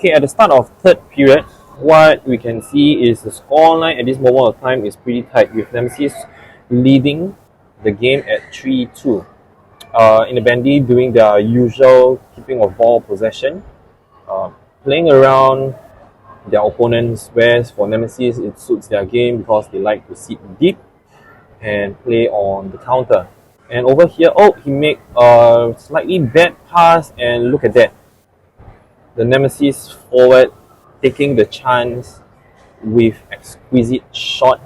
Okay, at the start of third period, what we can see is the scoreline at this moment of time is pretty tight, with Nemesis leading the game at 3-2. Innebandy doing their usual keeping of ball possession, playing around their opponents, whereas for Nemesis it suits their game because they like to sit deep and play on the counter. And over here, oh, he made a slightly bad pass, and look at that. The Nemesis forward taking the chance with exquisite shot.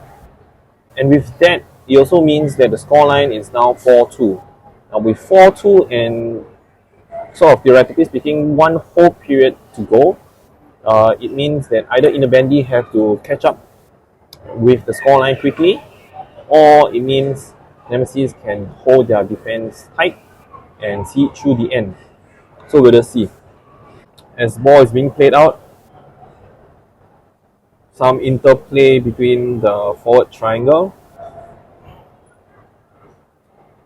And with that, it also means that the scoreline is now 4-2. Now with 4-2 and sort of theoretically speaking, one whole period to go, it means that either Innebandy have to catch up with the scoreline quickly, or it means Nemesis can hold their defense tight and see it through the end. So we'll just see. As the ball is being played out, some interplay between the forward triangle,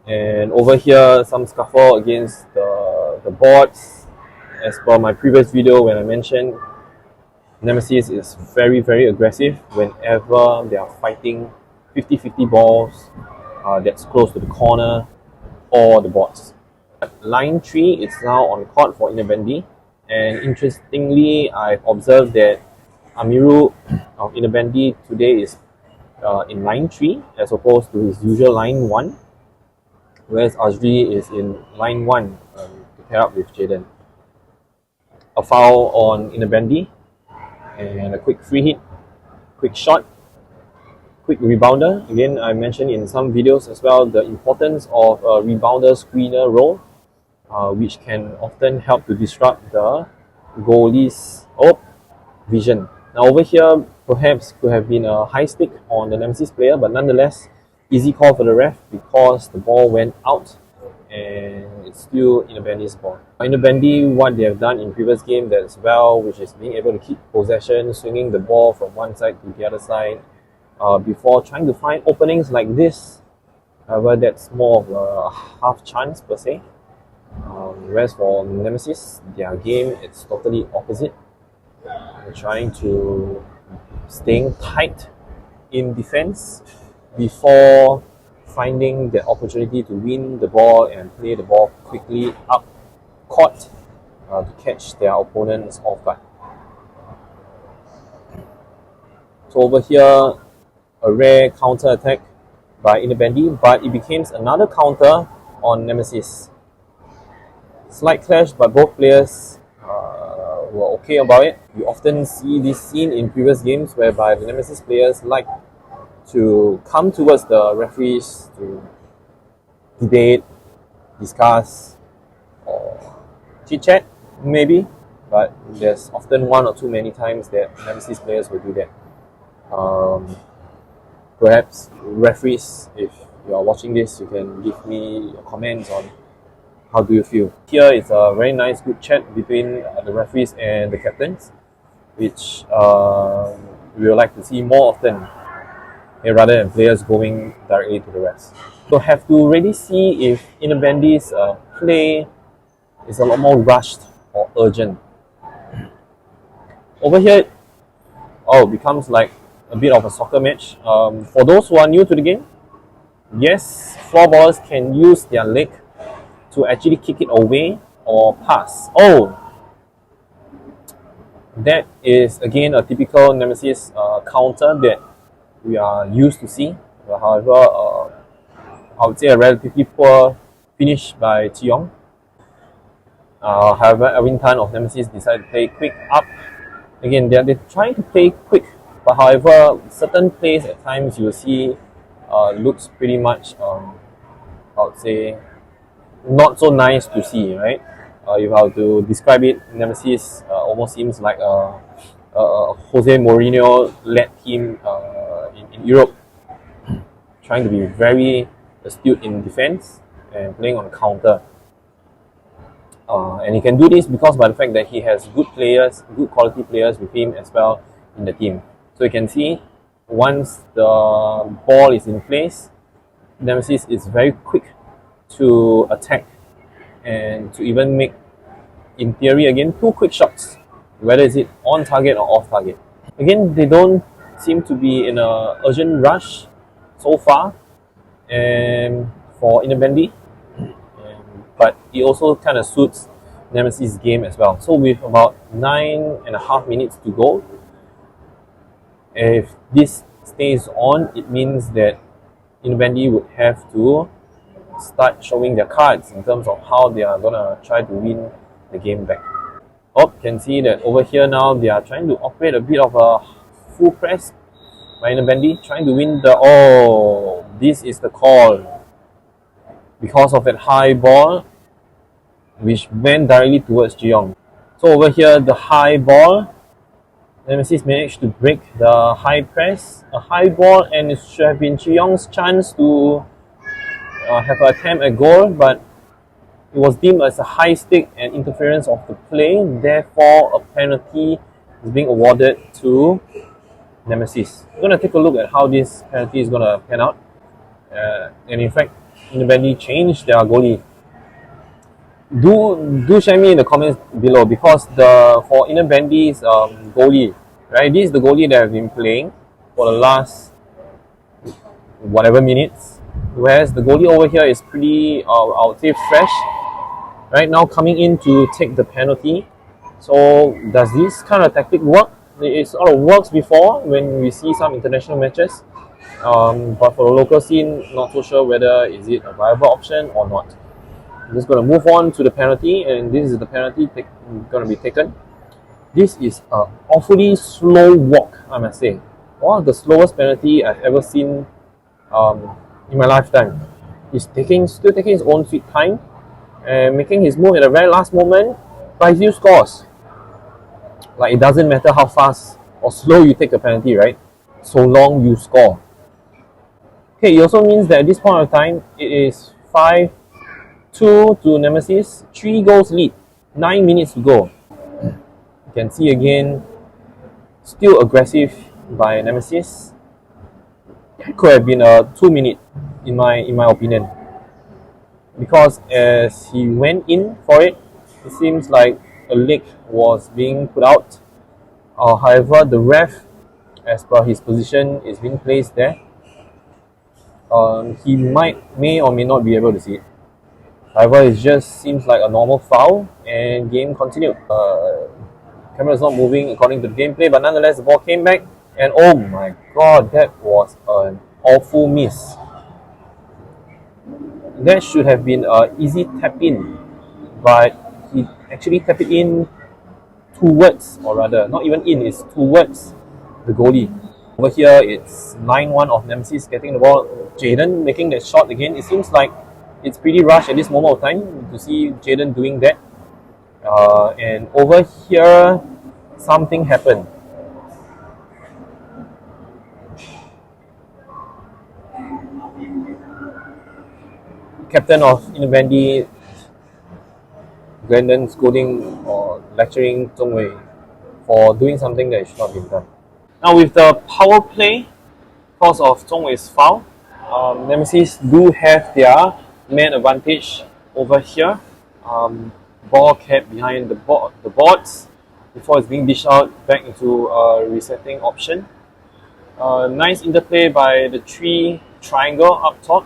and over here some scuffle against the boards. As per my previous video when I mentioned, Nemesis is very aggressive whenever they are fighting 50-50 balls that's close to the corner or the boards. Line 3 is now on court for Innebandy, and interestingly, I've observed that Amiru of Innebandy today is in line 3 as opposed to his usual line 1, whereas Azri is in line 1 to pair up with Jaden. A foul on Innebandy, and a quick free hit, quick shot, quick rebounder. Again, I mentioned in some videos as well the importance of a rebounder screener role, which can often help to disrupt the goalie's vision. Now over here, perhaps could have been a high stick on the Nemesis player, but nonetheless, easy call for the ref because the ball went out and it's still Innebandy's ball. Innebandy, what they have done in previous games as well, which is being able to keep possession, swinging the ball from one side to the other side, before trying to find openings like this. However, that's more of a half chance per se. Whereas for Nemesis, their game it's totally opposite. They're trying to staying tight in defense before finding the opportunity to win the ball and play the ball quickly up court to catch their opponents off guard. So over here, a rare counter attack by Innebandy, but it becomes another counter on Nemesis. Slight clash, but both players were okay about it. You often see this scene in previous games whereby the Nemesis players like to come towards the referees to debate, discuss, or chit-chat maybe, but there's often one or too many times that Nemesis players will do that. Perhaps referees, if you are watching this, you can give me your comments on how do you feel. Here is a very nice good chat between the referees and the captains, which we would like to see more often, rather than players going directly to the refs. So have to really see if Innebandy's play is a lot more rushed or urgent. Over here, becomes like a bit of a soccer match. For those who are new to the game, yes, floorballers can use their leg to actually kick it away or pass. That is again a typical Nemesis counter that we are used to see. However, I would say a relatively poor finish by Chiyong. However, Alvin Tan of Nemesis decided to play quick up. Again, they're trying to play quick, but however, certain plays at times you will see looks pretty much, I would say, not so nice to see, right? If I were to describe it, Nemesis almost seems like a Jose Mourinho-led team in Europe, trying to be very astute in defense and playing on counter. And he can do this because by the fact that he has good players, good quality players with him as well in the team. So you can see once the ball is in place, Nemesis is very quick to attack and to even make, in theory again, 2 quick shots whether is it on target or off target. Again, they don't seem to be in a urgent rush so far, and for Innebandy, but it also kind of suits Nemesis' game as well. So with about 9.5 minutes to go, if this stays on, it means that Innebandy would have to start showing their cards in terms of how they are gonna try to win the game back. Oh, can see that over here now they are trying to operate a bit of a full press by Innebandy, trying to win the... Oh, this is the call. Because of that high ball, which went directly towards Cheong. So over here, the high ball, Nemesis managed to break the high press, a high ball, and it should have been Cheong's chance to have an attempt at goal, but it was deemed as a high stick and interference of the play. Therefore, a penalty is being awarded to Nemesis. We're going to take a look at how this penalty is going to pan out. And in fact, Innebandy changed their goalie. Do share me in the comments below, because for Innebandy's goalie, right? This is the goalie that I've been playing for the last whatever minutes. Whereas the goalie over here is pretty, I would say, fresh. Right now, coming in to take the penalty. So, does this kind of tactic work? It sort of works before when we see some international matches. But for the local scene, not so sure whether is it a viable option or not. I'm just going to move on to the penalty, and this is the penalty going to be taken. This is an awfully slow walk, I must say. One of the slowest penalty I've ever seen in my lifetime. He's still taking his own sweet time and making his move at the very last moment, but he still scores. Like, it doesn't matter how fast or slow you take the penalty, right? So long you score. Okay, it also means that at this point of time, it is 5-2 to Nemesis, 3 goals lead, 9 minutes to go. You can see again, still aggressive by Nemesis. It could have been a 2-minute in my opinion, because as he went in for it, it seems like a leg was being put out. However, the ref, as per his position, is being placed there. He may or may not be able to see it. However, it just seems like a normal foul, and game continued. Camera is not moving according to the gameplay, but nonetheless, the ball came back, and oh my god, that was an awful miss. That should have been an easy tap in, but he actually tapped it in towards, or rather, not even in, it's towards the goalie. Over here, it's 9-1 of Nemesis getting the ball. Jaden making that shot again. It seems like it's pretty rushed at this moment of time to see Jaden doing that. And over here, something happened. Captain of Innebandy, Glendon, scolding or lecturing Zhongwei for doing something that should not be done. Now with the power play, because of Zhongwei's foul, Nemesis do have their man advantage over here. Ball kept behind the boards before it's being dished out back into a resetting option. Nice interplay by the three triangle up top,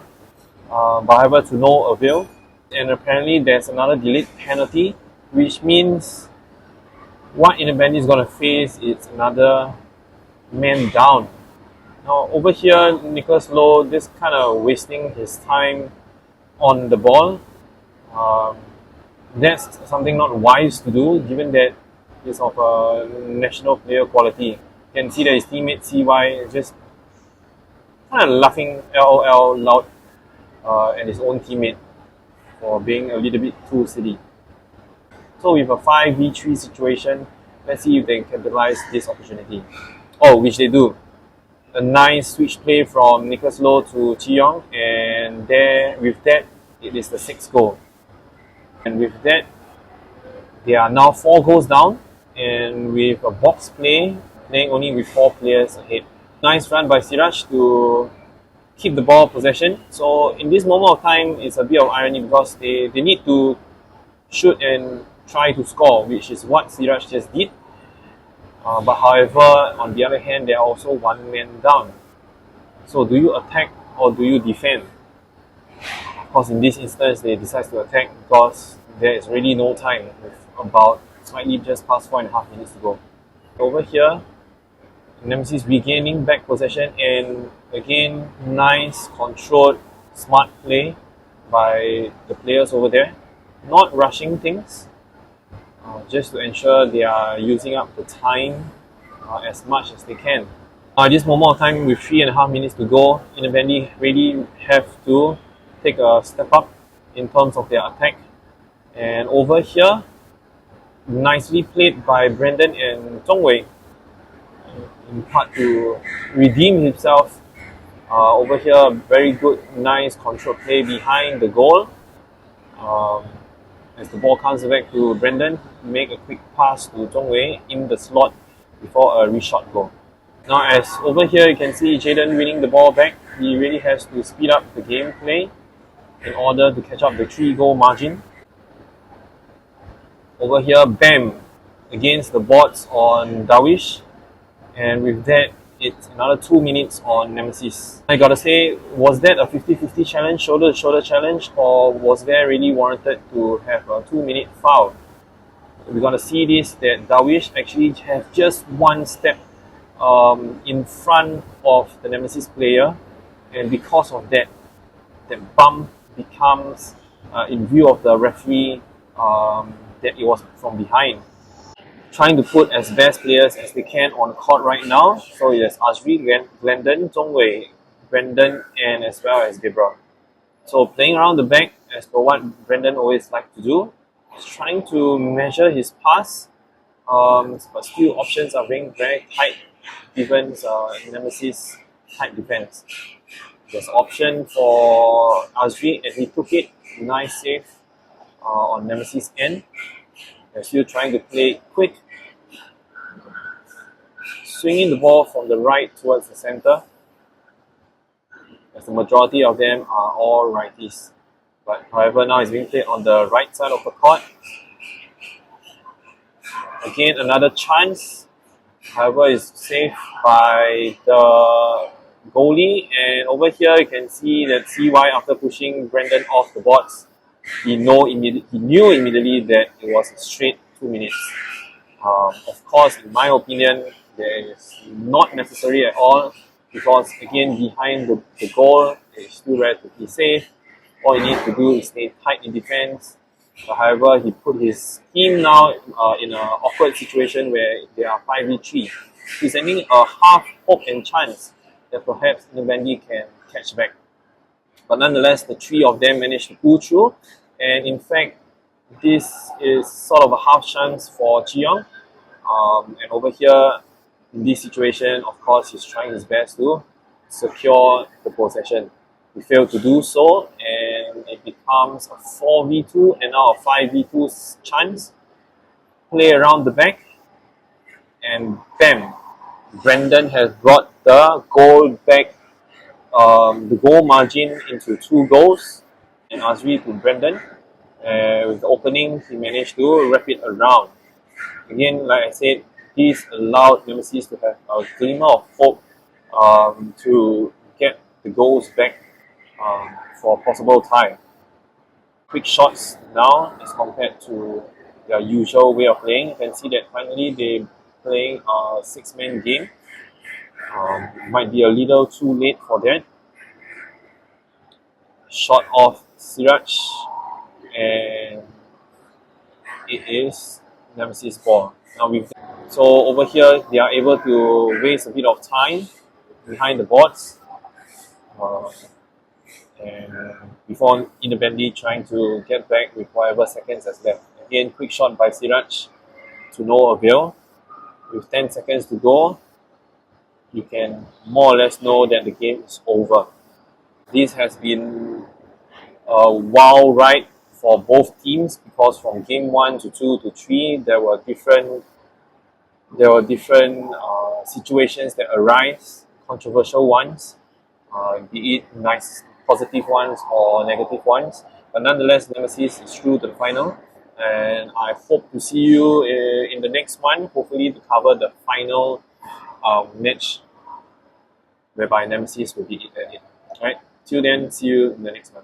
but however to no avail. And apparently there's another delayed penalty, which means what Innebandy is going to face is another man down. Now over here, Nicholas Lowe just kind of wasting his time on the ball. That's something not wise to do, given that he's of a national player quality. You can see that his teammate CY is just kind of laughing LOL loud at his own teammate for being a little bit too silly. So with a 5v3 situation, let's see if they can capitalize this opportunity. Oh, which they do. A nice switch play from Nicholas Lowe to Cheong, and there, with that, it is the 6th goal. And with that, they are now 4 goals down, and with a box play, playing only with 4 players ahead. Nice run by Siraj to keep the ball possession. So in this moment of time, it's a bit of irony because they need to shoot and try to score, which is what Siraj just did. But however, on the other hand, they are also one man down. So do you attack or do you defend? Of course, in this instance, they decide to attack because there is really no time, with about slightly just past 4.5 minutes to go. Over here, Nemesis regaining back possession, and again, nice, controlled, smart play by the players over there. Not rushing things, just to ensure they are using up the time as much as they can. At this moment of time, with 3.5 minutes to go, Innebandy really have to take a step up in terms of their attack. And over here, nicely played by Brendan and Zhongwei, in part to redeem himself. Over here, very good, nice control play behind the goal. As the ball comes back to Brendan, make a quick pass to Zhongwei in the slot before a reshot goal. Now, as over here you can see Jaden winning the ball back, he really has to speed up the gameplay in order to catch up the 3-goal margin. Over here, bam, against the bots on Darwish, and with that, it's another 2 minutes on Nemesis. I gotta say, was that a 50-50 challenge, shoulder-to-shoulder challenge, or was there really warranted to have a 2-minute foul? We're gonna see this, that Darwish actually has just one step in front of the Nemesis player, and because of that, that bump becomes, in view of the referee, that it was from behind. Trying to put as best players as they can on court right now. So yes, Azri, Glendon, Zhongwei, Brendan, and as well as Gabriel. So playing around the back, as per what Brendan always likes to do, is trying to measure his pass, but still options are being very tight given Nemesis tight defense. There's option for Azri, and he took it. Nice save on Nemesis end. They're still trying to play quick, swinging the ball from the right towards the center, as the majority of them are all righties. But however, now it's being played on the right side of the court. Again, another chance. However, it's saved by the goalie. And over here, you can see that CY, after pushing Brendan off the boards, he knew immediately that it was a straight 2 minutes. Of course, in my opinion, there is not necessary at all, because again, behind the goal, it's still relatively safe. All you need to do is stay tight in defense. However, he put his team now in an awkward situation where they are 5v3, presenting a half hope and chance that perhaps Innebandy can catch back. But nonetheless, the 3 of them managed to pull through, and in fact, this is sort of a half chance for Chiyong. And over here, in this situation, of course, he's trying his best to secure the possession. He failed to do so, and it becomes a 4v2 and now a 5v2 chance. Play around the back, and bam! Brendan has brought the goal back, the goal margin into 2 goals, and Azri to Brendan. With the opening, he managed to wrap it around. Again, like I said, this allowed Nemesis to have a glimmer of hope to get the goals back for a possible tie. Quick shots now as compared to their usual way of playing. You can see that finally they're playing a 6-man game. Might be a little too late for that. Shot off Siraj, and it is Nemesis ball. Now so over here, they are able to waste a bit of time behind the boards, and before Innebandy trying to get back with whatever seconds that's left. Again, quick shot by Siraj to no avail. With 10 seconds to go, you can more or less know that the game is over. This has been a wild ride for both teams, because from game 1 to 2 to 3, there were different situations that arise, controversial ones, be it nice positive ones or negative ones. But nonetheless, Nemesis is through to the final. and I hope to see you in the next one, hopefully to cover the final match whereby Nemesis will be at it. Alright, till then, see you in the next one.